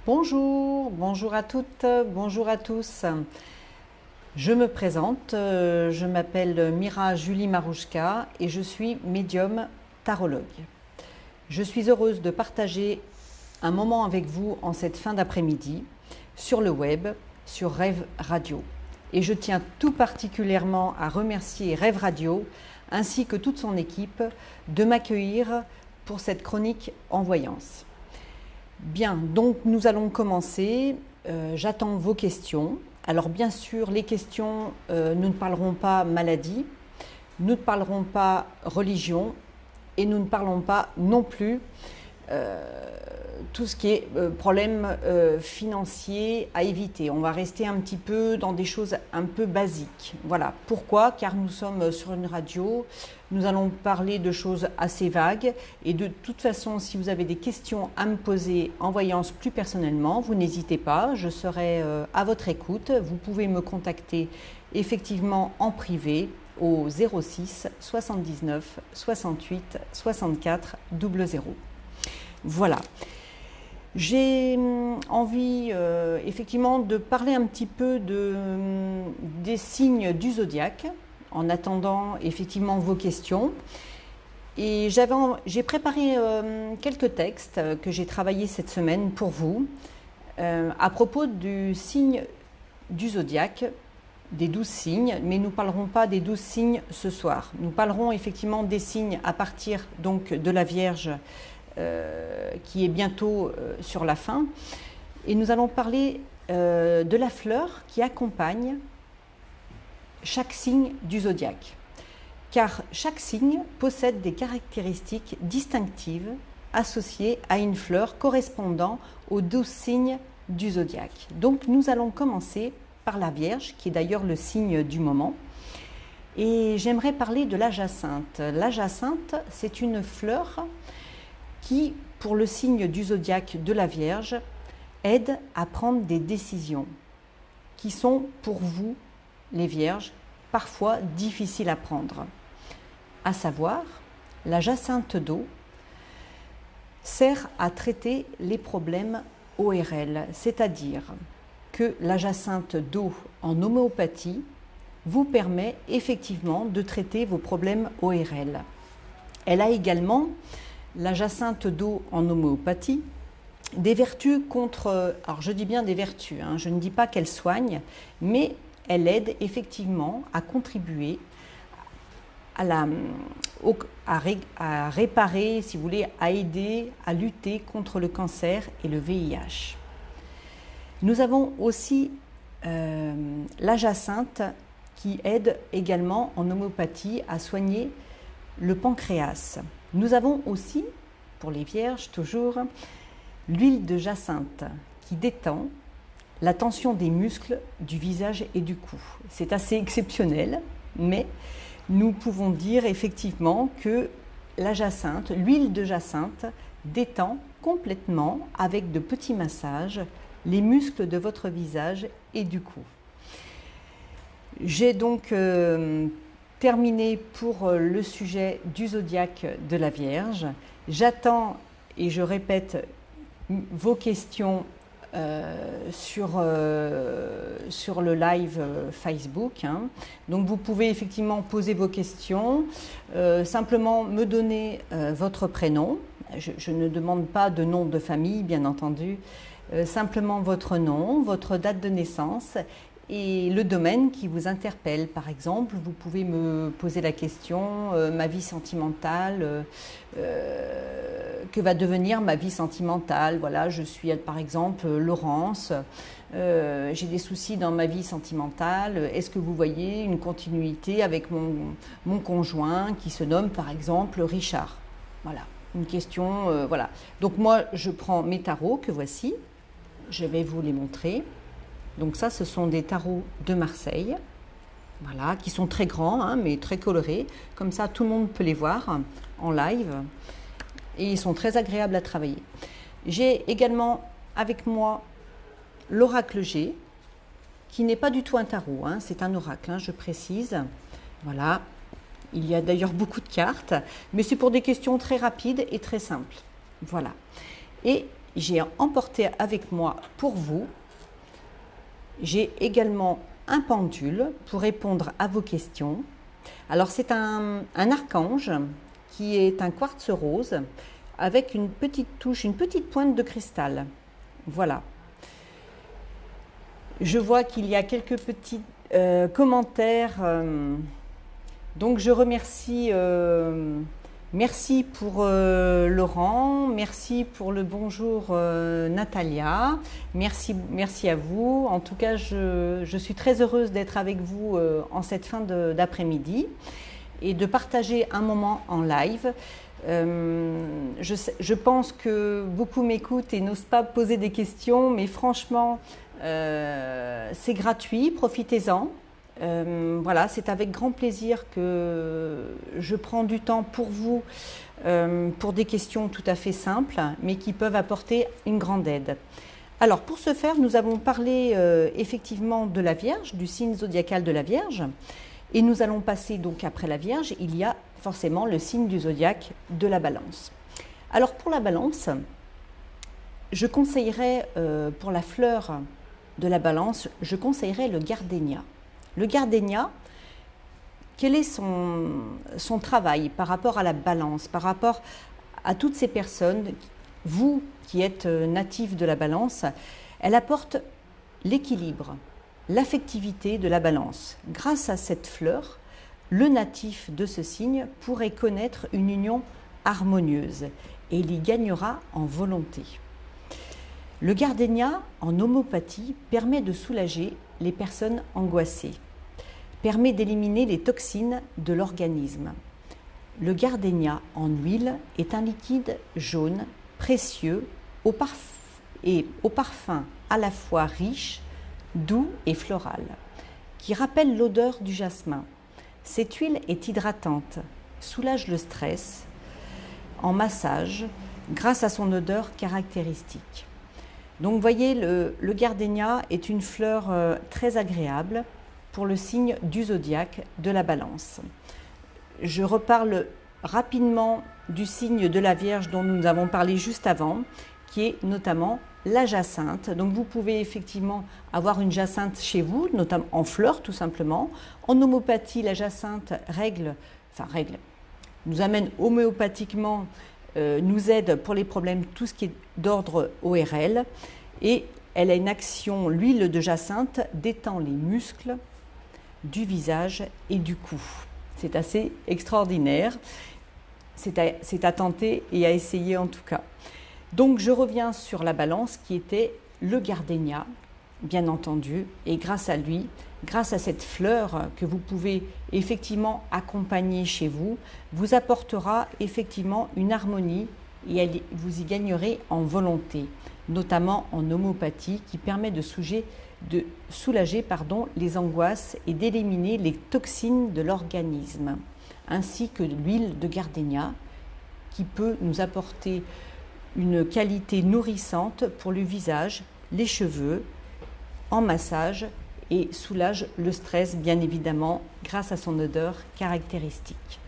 Bonjour à toutes, bonjour à tous. Je me présente, je m'appelle Mira Julie Marouchka et je suis médium tarologue. Je suis heureuse de partager un moment avec vous en cette fin d'après-midi sur le web, sur Rêve Radio. Et je tiens tout particulièrement à remercier Rêve Radio ainsi que toute son équipe de m'accueillir pour cette chronique en voyance. Bien, donc nous allons commencer. J'attends vos questions. Alors bien sûr, les questions, nous ne parlerons pas maladie, nous ne parlerons pas religion et nous ne parlons pas non plus tout ce qui est problème financier à éviter. On va rester un petit peu dans des choses un peu basiques. Voilà. Pourquoi? Car nous sommes sur une radio, nous allons parler de choses assez vagues et de toute façon, si vous avez des questions à me poser en voyance plus personnellement, vous n'hésitez pas, je serai à votre écoute. Vous pouvez me contacter effectivement en privé au 06 79 68 64 00. Voilà. J'ai envie effectivement de parler un petit peu des signes du zodiaque en attendant effectivement vos questions. Et j'ai préparé quelques textes que j'ai travaillés cette semaine pour vous à propos du signe du zodiaque, des 12 signes, mais nous ne parlerons pas des 12 signes ce soir. Nous parlerons effectivement des signes à partir donc de la Vierge qui est bientôt sur la fin. Et nous allons parler de la fleur qui accompagne chaque signe du zodiaque. Car chaque signe possède des caractéristiques distinctives associées à une fleur correspondant aux 12 signes du zodiaque. Donc nous allons commencer par la Vierge, qui est d'ailleurs le signe du moment. Et j'aimerais parler de la jacinthe. La jacinthe, c'est une fleur qui, pour le signe du zodiaque de la Vierge, aide à prendre des décisions qui sont pour vous, les Vierges, parfois difficiles à prendre. À savoir, la jacinthe d'eau sert à traiter les problèmes ORL, c'est-à-dire que la jacinthe d'eau en homéopathie vous permet effectivement de traiter vos problèmes ORL. Elle a également, la jacinthe d'eau en homéopathie, des vertus contre, alors je dis bien des vertus, je ne dis pas qu'elle soigne, mais elle aide effectivement à contribuer à réparer, si vous voulez, à aider, à lutter contre le cancer et le VIH. Nous avons aussi la jacinthe qui aide également en homéopathie à soigner le pancréas. Nous avons aussi, pour les Vierges toujours, l'huile de jacinthe qui détend la tension des muscles du visage et du cou. C'est assez exceptionnel, mais nous pouvons dire effectivement que la jacinthe, l'huile de jacinthe, détend complètement avec de petits massages les muscles de votre visage et du cou. J'ai donc terminé pour le sujet du zodiaque de la Vierge. J'attends et je répète vos questions sur le live Facebook. Donc vous pouvez effectivement poser vos questions, simplement me donner votre prénom. Je ne demande pas de nom de famille, bien entendu, simplement votre nom, votre date de naissance et le domaine qui vous interpelle. Par exemple, vous pouvez me poser la question, ma vie sentimentale, que va devenir ma vie sentimentale? Voilà, je suis par exemple Laurence, j'ai des soucis dans ma vie sentimentale, est-ce que vous voyez une continuité avec mon conjoint qui se nomme par exemple Richard? Voilà, une question, voilà. Donc moi, je prends mes tarots que voici, je vais vous les montrer. Donc ça, ce sont des tarots de Marseille, voilà, qui sont très grands, mais très colorés. Comme ça, tout le monde peut les voir en live. Et ils sont très agréables à travailler. J'ai également avec moi l'oracle G, qui n'est pas du tout un tarot, c'est un oracle, je précise. Voilà, il y a d'ailleurs beaucoup de cartes, mais c'est pour des questions très rapides et très simples. Voilà. Et j'ai emporté avec moi pour vous, j'ai également un pendule pour répondre à vos questions. Alors c'est un archange qui est un quartz rose avec une petite touche, une petite pointe de cristal. Voilà. Je vois qu'il y a quelques petits commentaires. Donc je remercie, merci pour Laurent, merci pour le bonjour Natalia, merci à vous. En tout cas, je suis très heureuse d'être avec vous en cette fin d'après-midi et de partager un moment en live. Je pense que beaucoup m'écoutent et n'osent pas poser des questions, mais franchement, c'est gratuit, profitez-en. Voilà, c'est avec grand plaisir que je prends du temps pour vous, pour des questions tout à fait simples, mais qui peuvent apporter une grande aide. Alors, pour ce faire, nous avons parlé effectivement de la Vierge, du signe zodiacal de la Vierge, et nous allons passer donc après la Vierge, il y a forcément le signe du zodiaque de la Balance. Alors, pour la Balance, je conseillerais, pour la fleur de la Balance, je conseillerais le gardénia. Le gardénia, quel est son travail par rapport à la Balance, par rapport à toutes ces personnes, vous qui êtes natifs de la Balance, elle apporte l'équilibre, l'affectivité de la Balance. Grâce à cette fleur, le natif de ce signe pourrait connaître une union harmonieuse et il y gagnera en volonté. Le gardénia, en homéopathie, permet de soulager les personnes angoissées, permet d'éliminer les toxines de l'organisme. Le gardénia en huile est un liquide jaune, précieux, au parfum à la fois riche, doux et floral, qui rappelle l'odeur du jasmin. Cette huile est hydratante, soulage le stress en massage grâce à son odeur caractéristique. Donc, vous voyez, le gardénia est une fleur très agréable pour le signe du zodiaque de la Balance. Je reparle rapidement du signe de la Vierge dont nous avons parlé juste avant, qui est notamment la jacinthe. Donc, vous pouvez effectivement avoir une jacinthe chez vous, notamment en fleurs tout simplement. En homéopathie, la jacinthe nous amène homéopathiquement, nous aide pour les problèmes, tout ce qui est d'ordre ORL, et elle a une action, l'huile de jacinthe détend les muscles du visage et du cou. C'est assez extraordinaire, c'est à tenter et à essayer en tout cas. Donc je reviens sur la Balance qui était le gardénia, bien entendu, et grâce à lui, grâce à cette fleur que vous pouvez effectivement accompagner chez vous, vous apportera effectivement une harmonie et vous y gagnerez en volonté, notamment en homéopathie qui permet de soulager les angoisses et d'éliminer les toxines de l'organisme, ainsi que l'huile de gardénia qui peut nous apporter une qualité nourrissante pour le visage, les cheveux, en massage et soulage le stress bien évidemment grâce à son odeur caractéristique.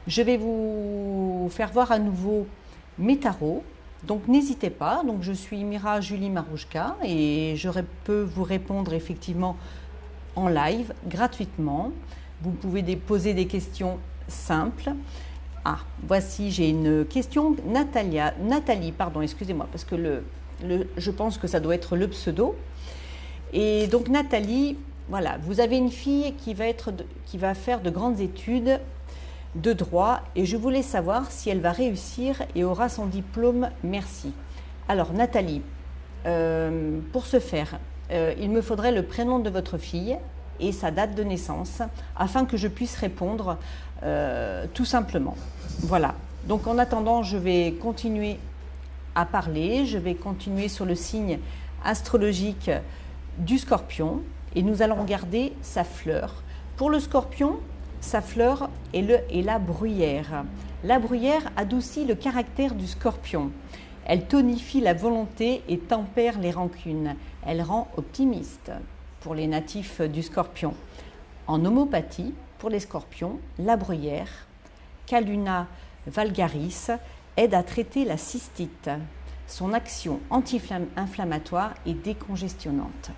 Je vais vous faire voir à nouveau mes tarots, donc n'hésitez pas. Donc je suis Mira Julie Marouchka et je peux vous répondre effectivement en live gratuitement. Vous pouvez poser des questions simples. Ah, voici, j'ai une question. Nathalie, pardon, excusez-moi, parce que je pense que ça doit être le pseudo. Et donc Nathalie, voilà, vous avez une fille qui va faire de grandes études de droit et je voulais savoir si elle va réussir et aura son diplôme. Merci. Alors Nathalie, pour ce faire, il me faudrait le prénom de votre fille et sa date de naissance afin que je puisse répondre tout simplement. Voilà. Donc en attendant, je vais continuer à parler, je vais continuer sur le signe astrologique du Scorpion et nous allons regarder sa fleur. Pour le Scorpion, sa fleur est la bruyère. La bruyère adoucit le caractère du Scorpion. Elle tonifie la volonté et tempère les rancunes. Elle rend optimiste pour les natifs du Scorpion. En homéopathie, pour les Scorpions, la bruyère, Calluna vulgaris, aide à traiter la cystite. Son action anti-inflammatoire est décongestionnante.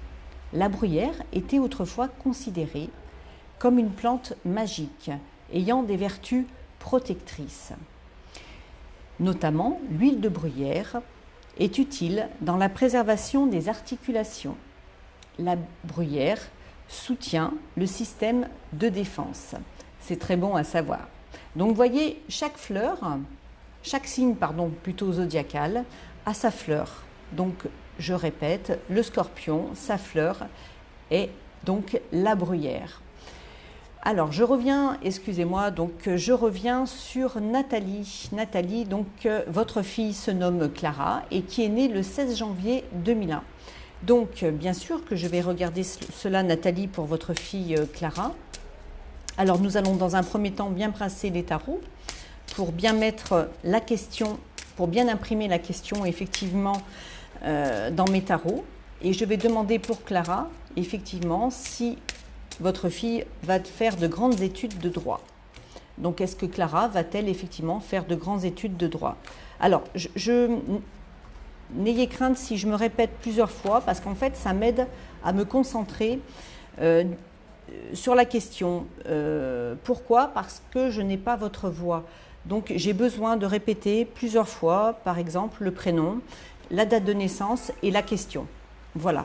La bruyère était autrefois considérée comme une plante magique, ayant des vertus protectrices. Notamment, l'huile de bruyère est utile dans la préservation des articulations. La bruyère soutient le système de défense. C'est très bon à savoir. Donc, vous voyez, chaque signe plutôt zodiacal a sa fleur. Donc, je répète, le scorpion, sa fleur est donc la bruyère. Alors, je reviens sur Nathalie. Nathalie, donc, votre fille se nomme Clara et qui est née le 16 janvier 2001. Donc, bien sûr que je vais regarder cela, Nathalie, pour votre fille Clara. Alors, nous allons dans un premier temps bien brasser les tarots pour bien mettre la question, pour bien imprimer la question, effectivement, dans mes tarots. Et je vais demander pour Clara, effectivement, si votre fille va faire de grandes études de droit. Donc, est-ce que Clara va-t-elle effectivement faire de grandes études de droit? Alors, n'ayez crainte si je me répète plusieurs fois, parce qu'en fait, ça m'aide à me concentrer sur la question. Pourquoi? Parce que je n'ai pas votre voix. Donc, j'ai besoin de répéter plusieurs fois, par exemple, le prénom, la date de naissance et la question. Voilà.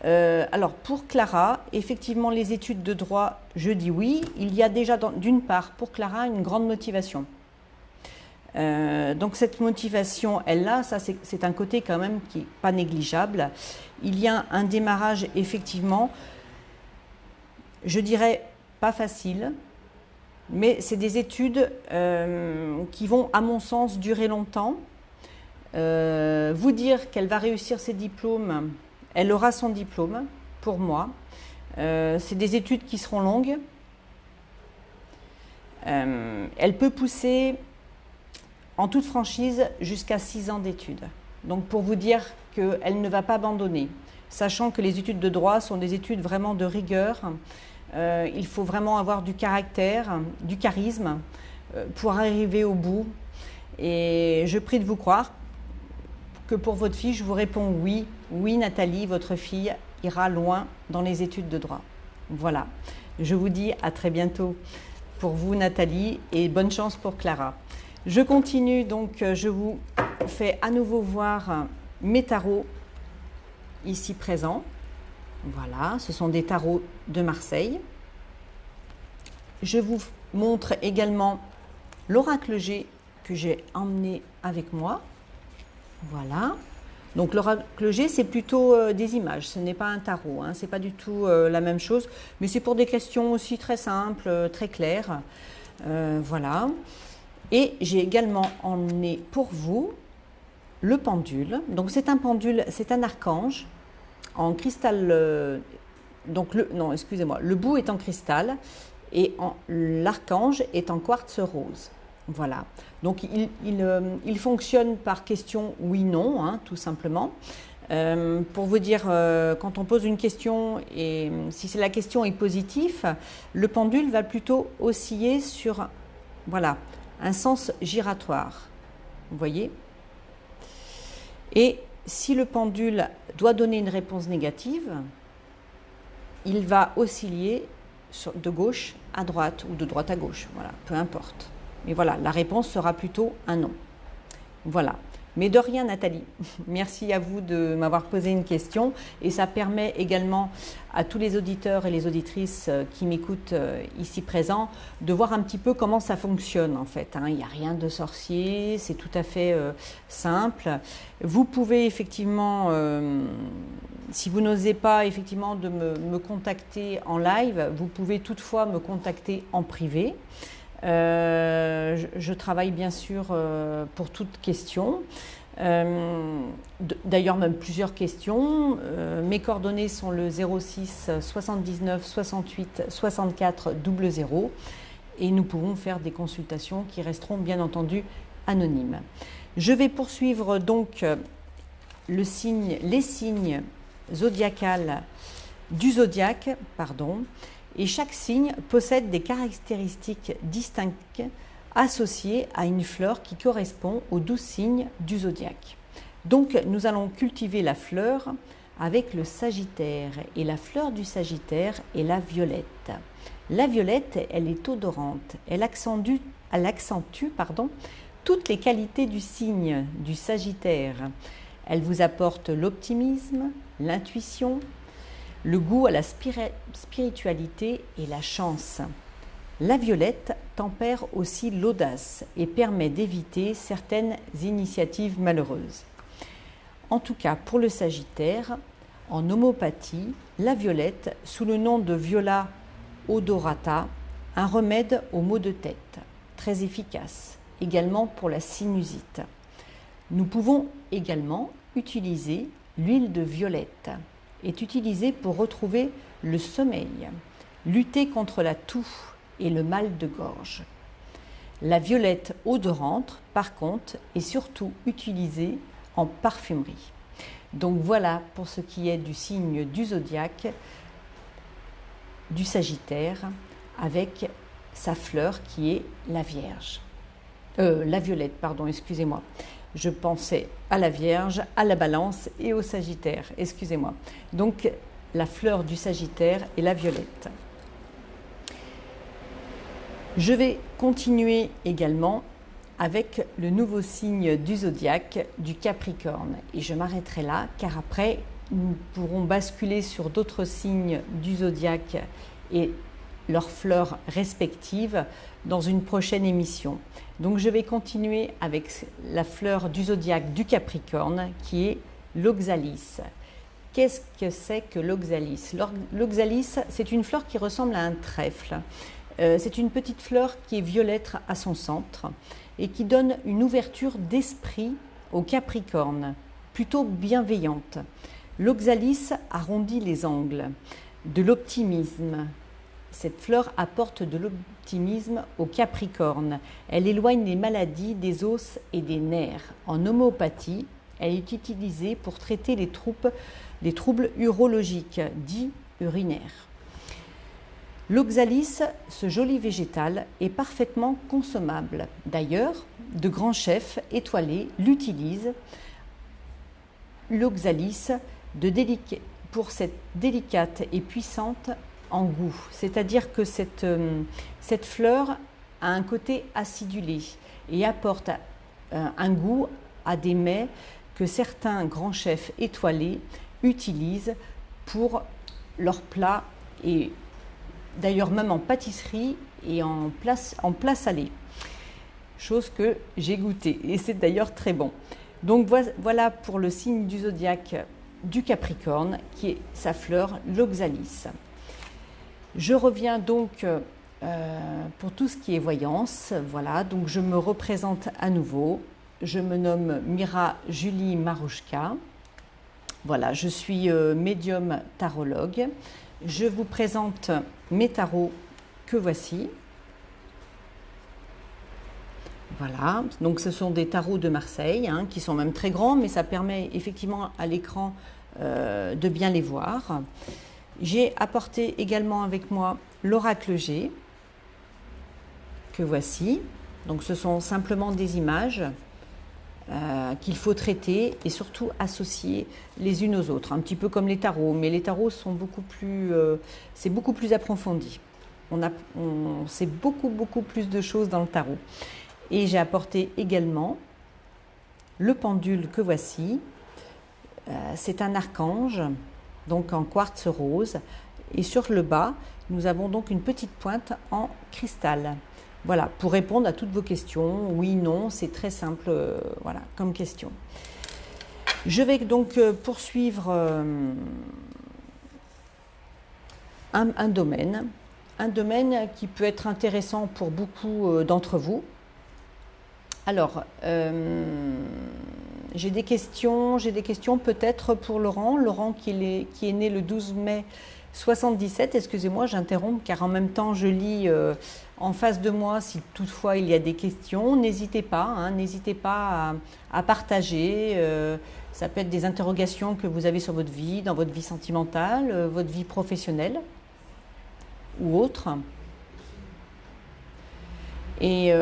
Alors, pour Clara, effectivement, les études de droit, je dis oui. Il y a déjà, d'une part, pour Clara, une grande motivation. Donc, cette motivation, elle là, ça c'est un côté quand même qui n'est pas négligeable. Il y a un démarrage, effectivement, je dirais pas facile, mais c'est des études qui vont, à mon sens, durer longtemps. Vous dire qu'elle va réussir ses diplômes, elle aura son diplôme, pour moi. C'est des études qui seront longues. Elle peut pousser, en toute franchise, jusqu'à 6 ans d'études. Donc, pour vous dire qu'elle ne va pas abandonner, sachant que les études de droit sont des études vraiment de rigueur. Il faut vraiment avoir du caractère, du charisme pour arriver au bout. Et je prie de vous croire que pour votre fille, je vous réponds oui. Oui, Nathalie, votre fille ira loin dans les études de droit. Voilà. Je vous dis à très bientôt pour vous, Nathalie, et bonne chance pour Clara. Je continue, donc je vous fais à nouveau voir mes tarots ici présents. Voilà, ce sont des tarots de Marseille. Je vous montre également l'oracle G que j'ai emmené avec moi. Voilà. Donc l'oracle G, c'est plutôt des images, ce n'est pas un tarot, hein, ce n'est pas du tout la même chose, mais c'est pour des questions aussi très simples, très claires. Voilà. Et j'ai également emmené pour vous le pendule. Donc c'est un pendule, c'est un archange en cristal. Le bout est en cristal et l'archange est en quartz rose. Voilà. Donc il fonctionne par question oui/non, hein, tout simplement. Pour vous dire, quand on pose une question et si la question est positive, le pendule va plutôt osciller sur, voilà, un sens giratoire. Vous voyez? Et si le pendule doit donner une réponse négative, il va osciller de gauche à droite ou de droite à gauche, voilà, peu importe. Mais voilà, la réponse sera plutôt un non. Voilà. Mais de rien, Nathalie. Merci à vous de m'avoir posé une question et ça permet également à tous les auditeurs et les auditrices qui m'écoutent ici présents de voir un petit peu comment ça fonctionne en fait. Il n'y a rien de sorcier, c'est tout à fait simple. Vous pouvez effectivement, si vous n'osez pas effectivement de me contacter en live, vous pouvez toutefois me contacter en privé. Je travaille bien sûr pour toute question, d'ailleurs même plusieurs questions. Mes coordonnées sont le 06 79 68 64 00 et nous pourrons faire des consultations qui resteront bien entendu anonymes. Je vais poursuivre donc les signes zodiacales du zodiaque, et chaque signe possède des caractéristiques distinctes associées à une fleur qui correspond aux 12 signes du zodiaque. Donc nous allons cultiver la fleur avec le Sagittaire, et la fleur du Sagittaire est la violette. La violette, elle est odorante, elle accentue toutes les qualités du signe du Sagittaire. Elle vous apporte l'optimisme, l'intuition, le goût à la spiritualité et la chance. La violette tempère aussi l'audace et permet d'éviter certaines initiatives malheureuses. En tout cas, pour le Sagittaire, en homéopathie, la violette, sous le nom de Viola odorata, un remède aux maux de tête, très efficace, également pour la sinusite. Nous pouvons également utiliser l'huile de violette, est utilisée pour retrouver le sommeil, lutter contre la toux et le mal de gorge. La violette odorante, par contre, est surtout utilisée en parfumerie. Donc voilà pour ce qui est du signe du zodiaque du Sagittaire avec sa fleur qui est la Vierge. La violette, pardon, excusez-moi. Je pensais à la Vierge, à la Balance et au Sagittaire, excusez-moi. Donc la fleur du Sagittaire est la violette. Je vais continuer également avec le nouveau signe du zodiaque du Capricorne. Et je m'arrêterai là car après nous pourrons basculer sur d'autres signes du zodiaque et leurs fleurs respectives dans une prochaine émission. Donc je vais continuer avec la fleur du zodiaque du Capricorne qui est l'oxalis. Qu'est-ce que c'est que l'oxalis? L'oxalis, c'est une fleur qui ressemble à un trèfle. C'est une petite fleur qui est violette à son centre et qui donne une ouverture d'esprit au Capricorne, plutôt bienveillante. L'oxalis arrondit les angles, de l'optimisme. Cette fleur apporte de l'optimisme au Capricorne. Elle éloigne les maladies des os et des nerfs. En homéopathie, elle est utilisée pour traiter les troubles urologiques, dits urinaires. L'oxalis, ce joli végétal, est parfaitement consommable. D'ailleurs, de grands chefs étoilés l'utilisent, l'oxalis, pour cette délicate et puissante en goût. C'est-à-dire que cette fleur a un côté acidulé et apporte un goût à des mets que certains grands chefs étoilés utilisent pour leurs plats et d'ailleurs même en pâtisserie et en plat salé, chose que j'ai goûté et c'est d'ailleurs très bon. Donc voilà pour le signe du zodiaque du Capricorne qui est sa fleur, l'oxalis. Je reviens donc pour tout ce qui est voyance. Voilà, donc je me représente à nouveau. Je me nomme Mira Julie Marouchka. Voilà, je suis médium tarologue. Je vous présente mes tarots que voici. Voilà, donc ce sont des tarots de Marseille, qui sont même très grands, mais ça permet effectivement à l'écran de bien les voir. J'ai apporté également avec moi l'oracle G, que voici. Donc ce sont simplement des images qu'il faut traiter et surtout associer les unes aux autres, un petit peu comme les tarots, mais les tarots sont c'est beaucoup plus approfondi. On sait beaucoup plus de choses dans le tarot. Et j'ai apporté également le pendule que voici. C'est un archange, donc en quartz rose. Et sur le bas, nous avons donc une petite pointe en cristal. Voilà, pour répondre à toutes vos questions, oui, non, c'est très simple, voilà, comme question. Je vais donc poursuivre un domaine qui peut être intéressant pour beaucoup d'entre vous. Alors, j'ai des questions peut-être pour Laurent qui est né le 12 mai 77, excusez-moi, j'interromps car en même temps je lis en face de moi si toutefois il y a des questions. N'hésitez pas à partager. Ça peut être des interrogations que vous avez sur votre vie, dans votre vie sentimentale, votre vie professionnelle ou autre. Et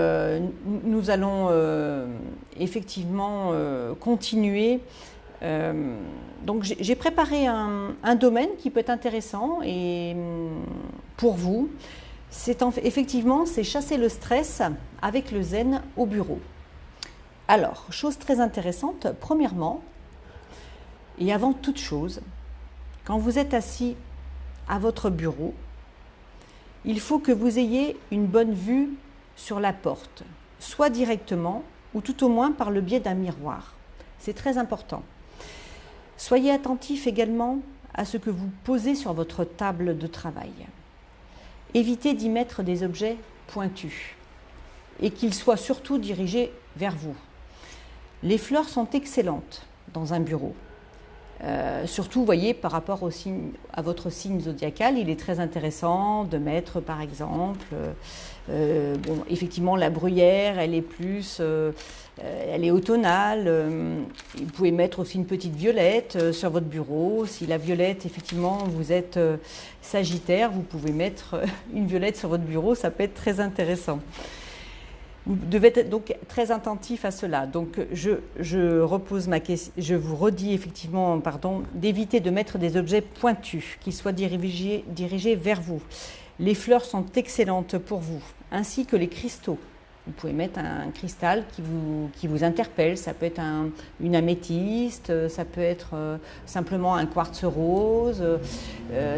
nous allons effectivement continuer. Donc j'ai préparé un domaine qui peut être intéressant et pour vous. Effectivement, c'est chasser le stress avec le zen au bureau. Alors, chose très intéressante, premièrement, et avant toute chose, quand vous êtes assis à votre bureau, il faut que vous ayez une bonne vue sur la porte, soit directement ou tout au moins par le biais d'un miroir. C'est très important. Soyez attentif également à ce que vous posez sur votre table de travail. Évitez d'y mettre des objets pointus et qu'ils soient surtout dirigés vers vous. Les fleurs sont excellentes dans un bureau. Surtout, vous voyez, par rapport à votre signe zodiacal, il est très intéressant de mettre, par exemple, effectivement, la bruyère, elle est automnale. Vous pouvez mettre aussi une petite violette sur votre bureau. Si la violette, effectivement, vous êtes Sagittaire, vous pouvez mettre une violette sur votre bureau, ça peut être très intéressant. Vous devez être donc très attentif à cela. Donc je repose ma question, je vous redis effectivement, d'éviter de mettre des objets pointus qui soient dirigés vers vous. Les fleurs sont excellentes pour vous, ainsi que les cristaux. Vous pouvez mettre un cristal qui vous interpelle, ça peut être une améthyste, ça peut être simplement un quartz rose,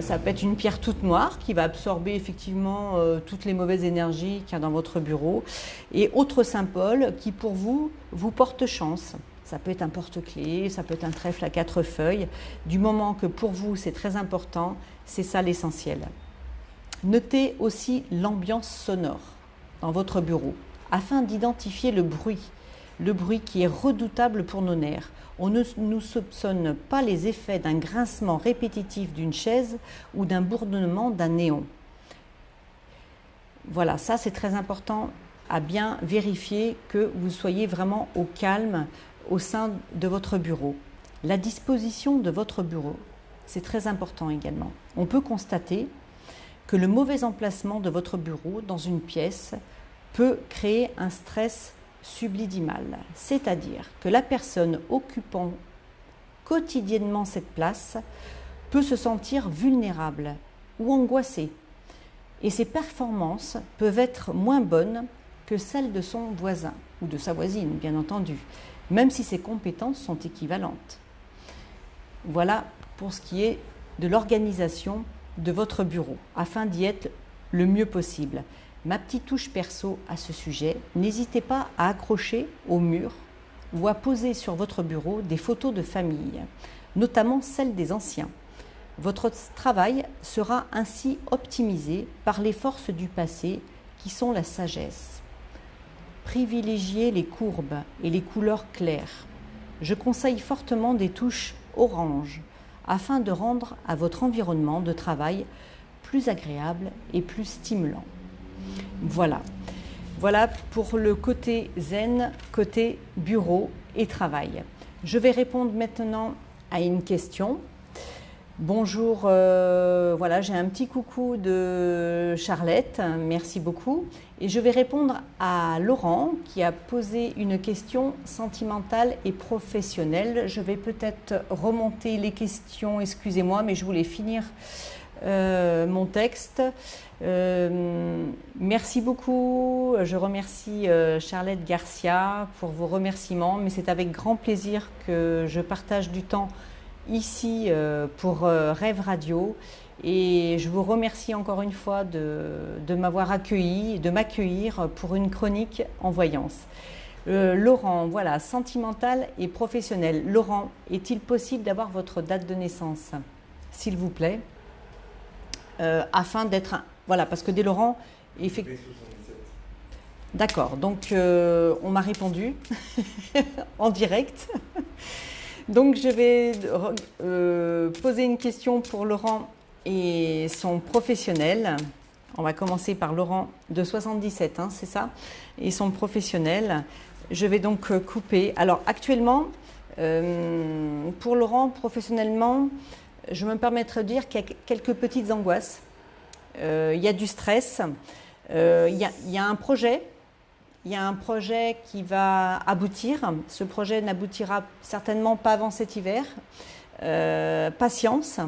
ça peut être une pierre toute noire qui va absorber effectivement toutes les mauvaises énergies qu'il y a dans votre bureau. Et autre symbole qui pour vous porte chance. Ça peut être un porte-clés, ça peut être un trèfle à 4 feuilles. Du moment que pour vous c'est très important, c'est ça l'essentiel. Notez aussi l'ambiance sonore dans votre bureau, afin d'identifier le bruit qui est redoutable pour nos nerfs. On ne nous soupçonne pas les effets d'un grincement répétitif d'une chaise ou d'un bourdonnement d'un néon. Voilà, ça c'est très important à bien vérifier que vous soyez vraiment au calme au sein de votre bureau. La disposition de votre bureau, c'est très important également. On peut constater que le mauvais emplacement de votre bureau dans une pièce peut créer un stress sublidimal, c'est-à-dire que la personne occupant quotidiennement cette place peut se sentir vulnérable ou angoissée et ses performances peuvent être moins bonnes que celles de son voisin ou de sa voisine, bien entendu, même si ses compétences sont équivalentes. Voilà pour ce qui est de l'organisation de votre bureau, afin d'y être le mieux possible. Ma petite touche perso à ce sujet, n'hésitez pas à accrocher au mur ou à poser sur votre bureau des photos de famille, notamment celles des anciens. Votre travail sera ainsi optimisé par les forces du passé qui sont la sagesse. Privilégiez les courbes et les couleurs claires. Je conseille fortement des touches orange afin de rendre à votre environnement de travail plus agréable et plus stimulant. Voilà pour le côté zen, côté bureau et travail. Je vais répondre maintenant à une question. Bonjour, voilà, j'ai un petit coucou de Charlotte, merci beaucoup. Et je vais répondre à Laurent qui a posé une question sentimentale et professionnelle. Je vais peut-être remonter les questions, excusez-moi, mais je voulais finir mon texte. Merci beaucoup. Je remercie Charlotte Garcia pour vos remerciements, mais c'est avec grand plaisir que je partage du temps ici pour Rêve Radio. Et je vous remercie encore une fois de m'avoir accueilli, de m'accueillir pour une chronique en voyance. Laurent, voilà, sentimental et professionnel. Laurent, est-il possible d'avoir votre date de naissance, s'il vous plaît, afin d'être... Voilà, parce que dès Laurent... D'accord, donc on m'a répondu en direct. Donc je vais poser une question pour Laurent et son professionnel. On va commencer par Laurent de 77, hein, c'est ça, et son professionnel. Je vais donc couper. Alors actuellement, pour Laurent, professionnellement, je me permettrai de dire qu'il y a quelques petites angoisses. Il y a du stress. Il y a un projet il y a un projet qui va aboutir. Ce projet n'aboutira certainement pas avant cet hiver. Patience.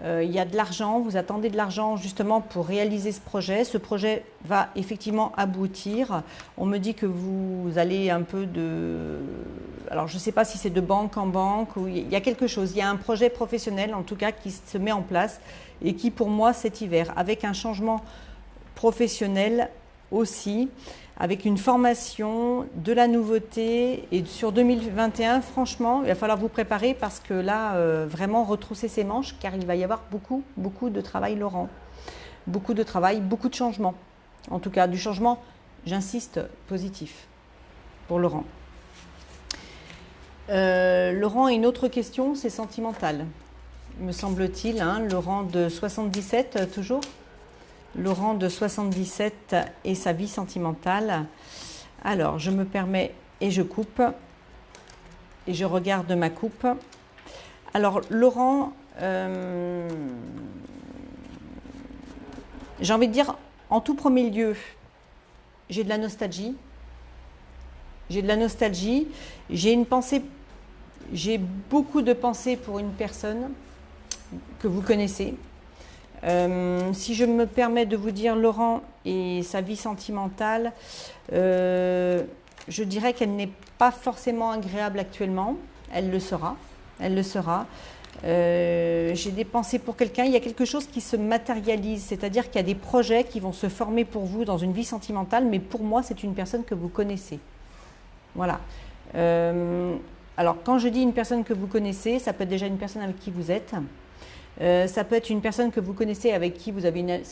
Il y a de l'argent, vous attendez de l'argent justement pour réaliser ce projet. Ce projet va effectivement aboutir. On me dit que vous allez un peu de... Alors je ne sais pas si c'est de banque en banque, ou il y a quelque chose. Il y a un projet professionnel en tout cas qui se met en place et qui pour moi cet hiver, avec un changement professionnel aussi, avec une formation, de la nouveauté. Et sur 2021, franchement, il va falloir vous préparer parce que là, vraiment retrousser ses manches, car il va y avoir beaucoup, beaucoup de travail, Laurent. Beaucoup de travail, beaucoup de changements. En tout cas, du changement, j'insiste, positif pour Laurent. Laurent, une autre question, c'est sentimental, me semble-t-il. Hein, Laurent de 77, toujours. Laurent de 77 et sa vie sentimentale. Alors, je me permets et je coupe. Et je regarde ma coupe. Alors, Laurent, j'ai envie de dire, en tout premier lieu, j'ai de la nostalgie. J'ai de la nostalgie. J'ai une pensée, j'ai beaucoup de pensées pour une personne que vous connaissez. Si je me permets de vous dire Laurent et sa vie sentimentale, je dirais qu'elle n'est pas forcément agréable actuellement. Elle le sera. Elle le sera. J'ai des pensées pour quelqu'un. Il y a quelque chose qui se matérialise, c'est-à-dire qu'il y a des projets qui vont se former pour vous dans une vie sentimentale, mais pour moi, c'est une personne que vous connaissez. Voilà. Alors, quand je dis une personne que vous connaissez, ça peut être déjà une personne avec qui vous êtes. Ça peut être une personne que vous connaissez avec qui vous avez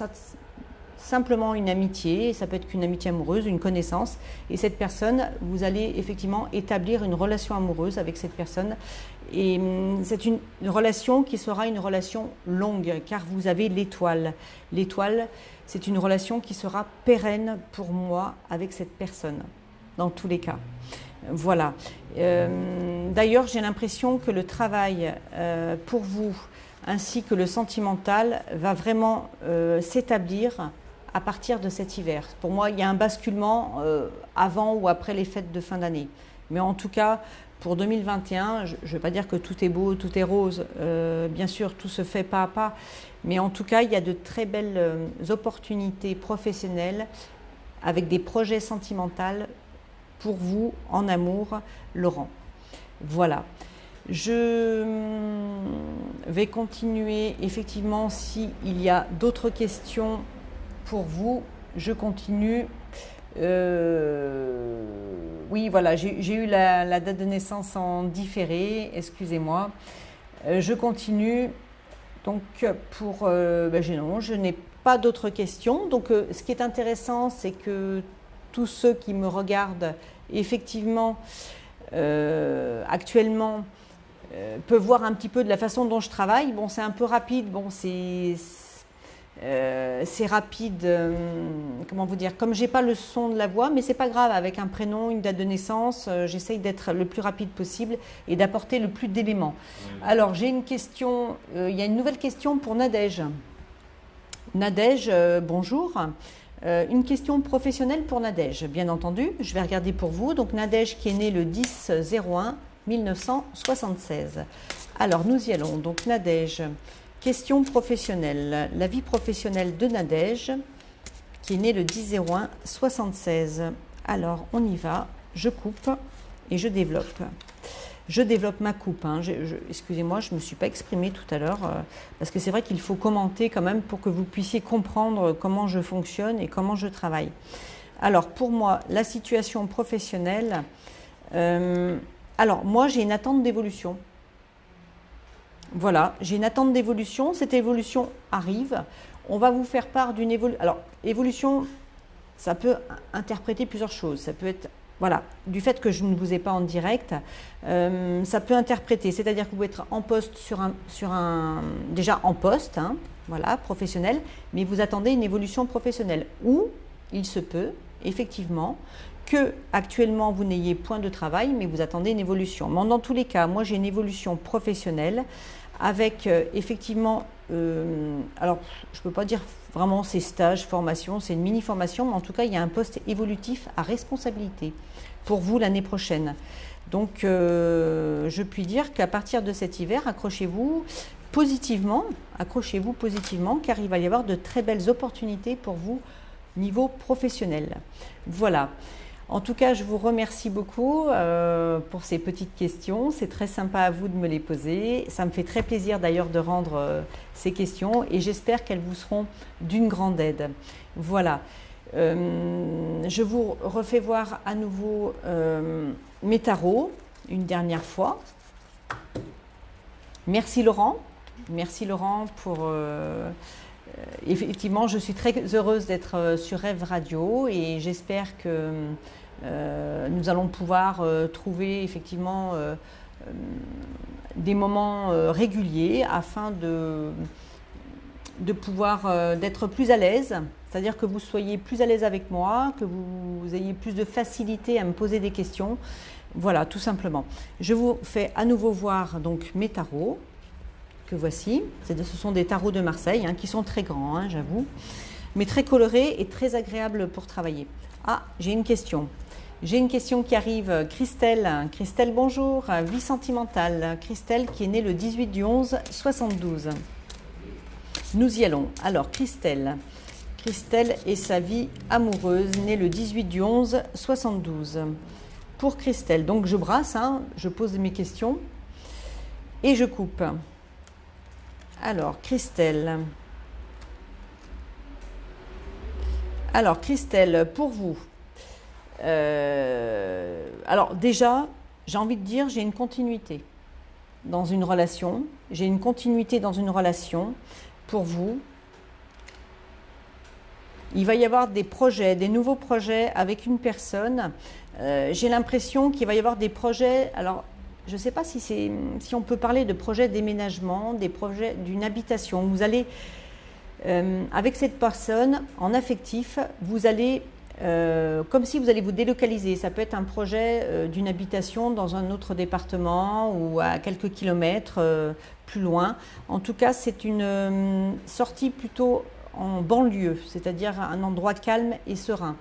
simplement une amitié, ça peut être qu'une amitié amoureuse, une connaissance, et cette personne, vous allez effectivement établir une relation amoureuse avec cette personne, et c'est une relation qui sera une relation longue, car vous avez l'étoile. L'étoile, c'est une relation qui sera pérenne pour moi avec cette personne, dans tous les cas. Voilà. D'ailleurs, j'ai l'impression que le travail pour vous, ainsi que le sentimental, va vraiment s'établir à partir de cet hiver. Pour moi, il y a un basculement avant ou après les fêtes de fin d'année. Mais en tout cas, pour 2021, je ne vais pas dire que tout est beau, tout est rose. Bien sûr, tout se fait pas à pas. Mais en tout cas, il y a de très belles opportunités professionnelles avec des projets sentimentaux pour vous en amour, Laurent. Voilà. Je vais continuer, effectivement, s'il y a d'autres questions pour vous, je continue. Oui, voilà, j'ai eu la date de naissance en différé, excusez-moi. Je continue. Donc, non, je n'ai pas d'autres questions. Donc, ce qui est intéressant, c'est que tous ceux qui me regardent, effectivement, actuellement, peuvent voir un petit peu de la façon dont je travaille. Bon, c'est un peu rapide, bon, c'est rapide, comment vous dire, comme j'ai pas le son de la voix, mais c'est pas grave, avec un prénom, une date de naissance, j'essaye d'être le plus rapide possible et d'apporter le plus d'éléments. Alors, j'ai une question, il y a une nouvelle question pour Nadège. Nadège, bonjour. Une question professionnelle pour Nadège, bien entendu, je vais regarder pour vous. Donc Nadège qui est née le 10/01/1976. Alors nous y allons. Donc Nadège, question professionnelle. La vie professionnelle de Nadège qui est née le 10/01/76. Alors on y va, je coupe et je développe. Je développe ma coupe. Hein. Excusez-moi, je ne me suis pas exprimée tout à l'heure parce que c'est vrai qu'il faut commenter quand même pour que vous puissiez comprendre comment je fonctionne et comment je travaille. Alors, pour moi, la situation professionnelle, alors moi, j'ai une attente d'évolution. Voilà, j'ai une attente d'évolution. Cette évolution arrive. On va vous faire part d'une évolution. Alors, évolution, ça peut interpréter plusieurs choses. Ça peut être... Voilà, du fait que je ne vous ai pas en direct, ça peut interpréter, c'est-à-dire que vous pouvez être en poste déjà en poste, hein, voilà, professionnel, mais vous attendez une évolution professionnelle. Ou il se peut, effectivement, que actuellement vous n'ayez point de travail, mais vous attendez une évolution. Mais dans tous les cas, moi j'ai une évolution professionnelle avec effectivement, alors je ne peux pas dire vraiment ces stages, formation, c'est une mini-formation, mais en tout cas il y a un poste évolutif à responsabilité pour vous l'année prochaine. Donc je puis dire qu'à partir de cet hiver, accrochez-vous positivement, car il va y avoir de très belles opportunités pour vous niveau professionnel. Voilà. En tout cas, je vous remercie beaucoup pour ces petites questions. C'est très sympa à vous de me les poser. Ça me fait très plaisir d'ailleurs de rendre ces questions et j'espère qu'elles vous seront d'une grande aide. Voilà. Je vous refais voir à nouveau mes tarots une dernière fois. Merci Laurent. Merci Laurent pour... effectivement, je suis très heureuse d'être sur Rêve Radio et j'espère que nous allons pouvoir trouver effectivement des moments réguliers afin de pouvoir d'être plus à l'aise, c'est-à-dire que vous soyez plus à l'aise avec moi, que vous ayez plus de facilité à me poser des questions. Voilà, tout simplement. Je vous fais à nouveau voir donc mes tarots que voici. Ce sont des tarots de Marseille qui sont très grands, j'avoue, mais très colorés et très agréables pour travailler. Ah, j'ai une question. J'ai une question qui arrive. Christelle. Christelle, bonjour. Vie sentimentale. Christelle qui est née le 18 du 11 72. Nous y allons. Alors, Christelle. Christelle et sa vie amoureuse, née le 18 du 11 72. Pour Christelle, donc je brasse, je pose mes questions et je coupe. Alors, Christelle. Alors, Christelle, pour vous. Alors, déjà, j'ai envie de dire, j'ai une continuité dans une relation. J'ai une continuité dans une relation pour vous. Il va y avoir des projets, des nouveaux projets avec une personne. J'ai l'impression qu'il va y avoir des projets. Alors, je ne sais pas si on peut parler de projets déménagement, des projets d'une habitation. Vous allez, avec cette personne en affectif, vous allez, comme si vous allez vous délocaliser. Ça peut être un projet d'une habitation dans un autre département ou à quelques kilomètres plus loin. En tout cas, c'est une sortie plutôt en banlieue, c'est-à-dire un endroit calme et serein.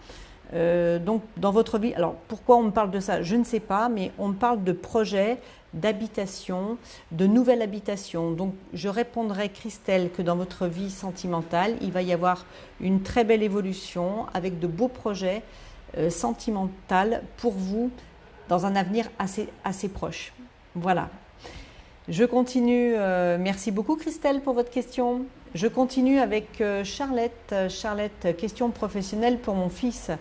Donc dans votre vie, alors pourquoi on me parle de ça, je ne sais pas, mais on me parle de projets, d'habitation, de nouvelles habitations. Donc je répondrai, Christelle, que dans votre vie sentimentale, il va y avoir une très belle évolution avec de beaux projets sentimentaux pour vous dans un avenir assez proche. Voilà. Je continue. Merci beaucoup, Christelle, pour votre question. Je continue avec Charlotte. Charlotte, question professionnelle pour mon fils.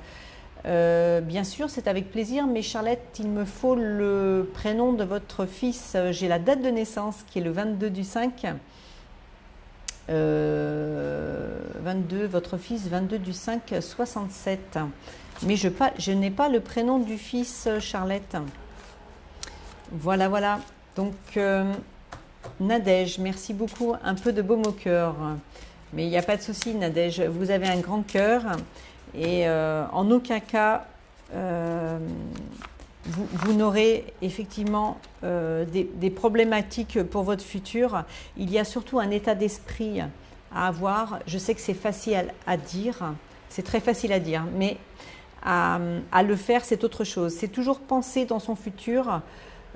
Bien sûr, c'est avec plaisir, mais Charlotte, il me faut le prénom de votre fils. J'ai la date de naissance qui est le 22 du 5. 22, votre fils, 22 du 5, 67. Mais je n'ai pas le prénom du fils, Charlotte. Voilà, voilà. Donc, Nadège, merci beaucoup. Un peu de baume au cœur. Mais il n'y a pas de souci, Nadège. Vous avez un grand cœur. Et en aucun cas, vous n'aurez effectivement des problématiques pour votre futur. Il y a surtout un état d'esprit à avoir. Je sais que c'est facile à dire. C'est très facile à dire. Mais à le faire, c'est autre chose. C'est toujours penser dans son futur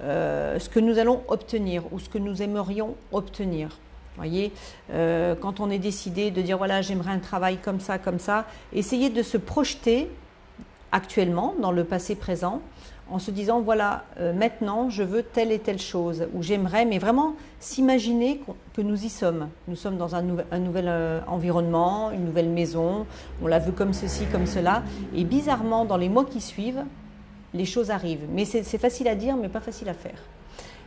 ce que nous allons obtenir ou ce que nous aimerions obtenir. Voyez, quand on est décidé de dire voilà, j'aimerais un travail comme ça, essayez de se projeter actuellement dans le passé présent en se disant voilà, maintenant je veux telle et telle chose ou j'aimerais, mais vraiment s'imaginer que nous y sommes. Nous sommes dans un nouvel environnement, une nouvelle maison, on la veut comme ceci, comme cela, et bizarrement dans les mois qui suivent, les choses arrivent. Mais c'est facile à dire, mais pas facile à faire.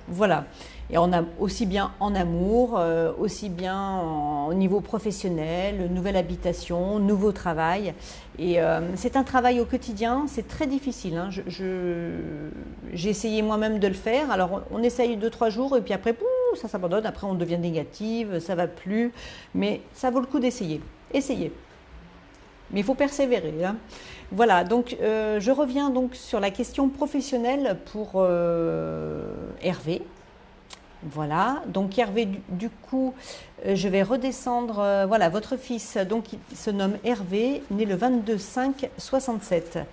Voilà. Et on a aussi bien en amour, aussi bien au niveau professionnel, nouvelle habitation, nouveau travail. Et c'est un travail au quotidien, c'est très difficile. J'ai essayé moi-même de le faire. Alors on essaye 2-3 jours et puis après, ça s'abandonne. Après on devient négative, ça ne va plus. Mais ça vaut le coup d'essayer. Essayez. mais il faut persévérer, hein. Voilà, donc je reviens donc sur la question professionnelle pour Hervé. Voilà, donc Hervé, du coup, je vais redescendre. Voilà, votre fils, donc il se nomme Hervé, né le 22/5/67.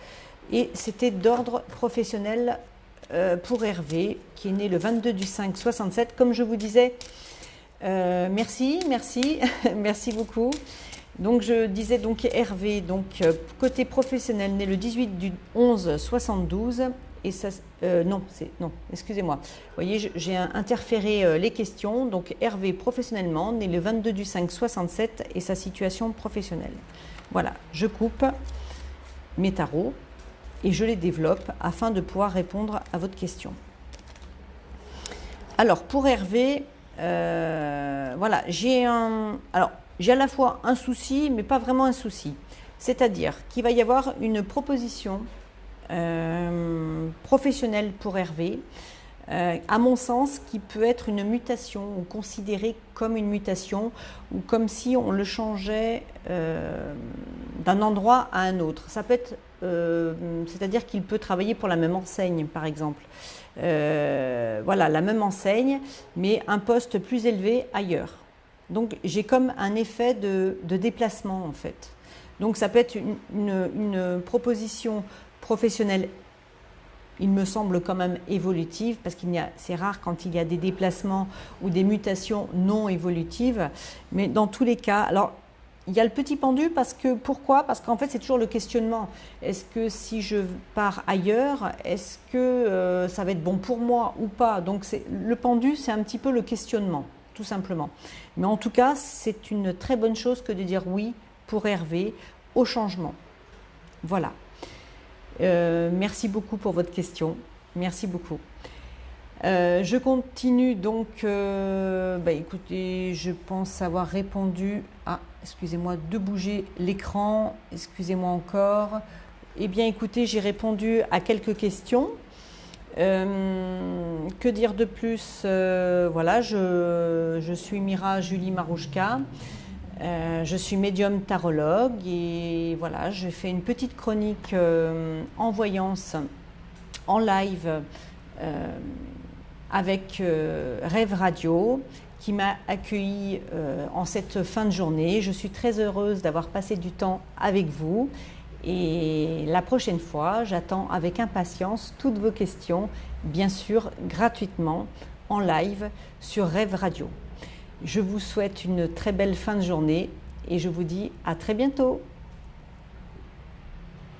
Et c'était d'ordre professionnel pour Hervé, qui est né le 22/5/67. Comme je vous disais, merci, merci beaucoup. Donc je disais donc Hervé, donc côté professionnel, né le 18/11/72. Et ça, non, excusez-moi. Vous voyez, j'ai interféré les questions. Donc Hervé professionnellement, né le 22/5/67 et sa situation professionnelle. Voilà, je coupe mes tarots et je les développe afin de pouvoir répondre à votre question. Alors pour Hervé, voilà, j'ai à la fois un souci, mais pas vraiment un souci. C'est-à-dire qu'il va y avoir une proposition professionnelle pour Hervé, à mon sens, qui peut être une mutation ou considérée comme une mutation ou comme si on le changeait d'un endroit à un autre. Ça peut être, c'est-à-dire qu'il peut travailler pour la même enseigne, par exemple. Voilà, la même enseigne, mais un poste plus élevé ailleurs. Donc j'ai comme un effet de déplacement en fait. Donc ça peut être une proposition professionnelle, il me semble quand même évolutive, parce c'est rare quand il y a des déplacements ou des mutations non évolutives. Mais dans tous les cas, alors il y a le petit pendu pourquoi? Parce qu'en fait c'est toujours le questionnement. Est-ce que si je pars ailleurs, est-ce que ça va être bon pour moi ou pas? Donc le pendu, c'est un petit peu le questionnement, tout simplement. Mais en tout cas, c'est une très bonne chose que de dire oui pour Hervé au changement. Voilà. Merci beaucoup pour votre question. Merci beaucoup. Je continue donc. Écoutez, je pense avoir répondu. Ah, excusez-moi de bouger l'écran. Excusez-moi encore. Eh bien, écoutez, j'ai répondu à quelques questions. Que dire de plus? Voilà, je suis Mira Julie Marouchka. Je suis médium tarologue et voilà, je fais une petite chronique en voyance, en live avec Rêve Radio qui m'a accueilli en cette fin de journée. Je suis très heureuse d'avoir passé du temps avec vous et la prochaine fois, j'attends avec impatience toutes vos questions, bien sûr gratuitement en live sur Rêve Radio. Je vous souhaite une très belle fin de journée et je vous dis à très bientôt.